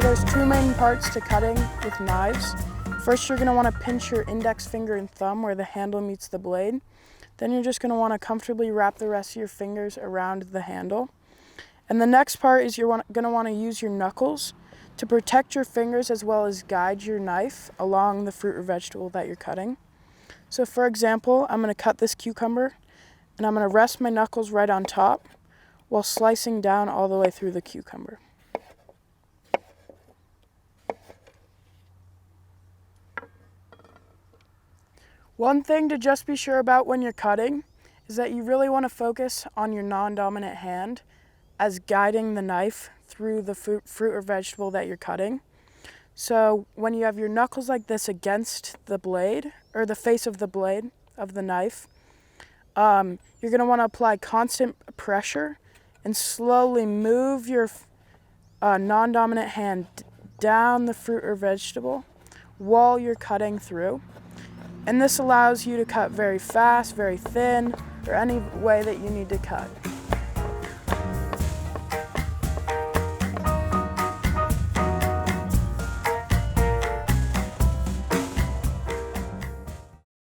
there's two main parts to cutting with knives. First, you're going to want to pinch your index finger and thumb where the handle meets the blade. Then you're just going to want to comfortably wrap the rest of your fingers around the handle. And the next part is you're going to want to use your knuckles to protect your fingers as well as guide your knife along the fruit or vegetable that you're cutting. So for example, I'm going to cut this cucumber and I'm going to rest my knuckles right on top while slicing down all the way through the cucumber. One thing to just be sure about when you're cutting is that you really want to focus on your non-dominant hand as guiding the knife through the fruit or vegetable that you're cutting. So when you have your knuckles like this against the blade, or the face of the blade of the knife, you're going to want to apply constant pressure and slowly move your non-dominant hand down the fruit or vegetable while you're cutting through. And this allows you to cut very fast, very thin, or any way that you need to cut.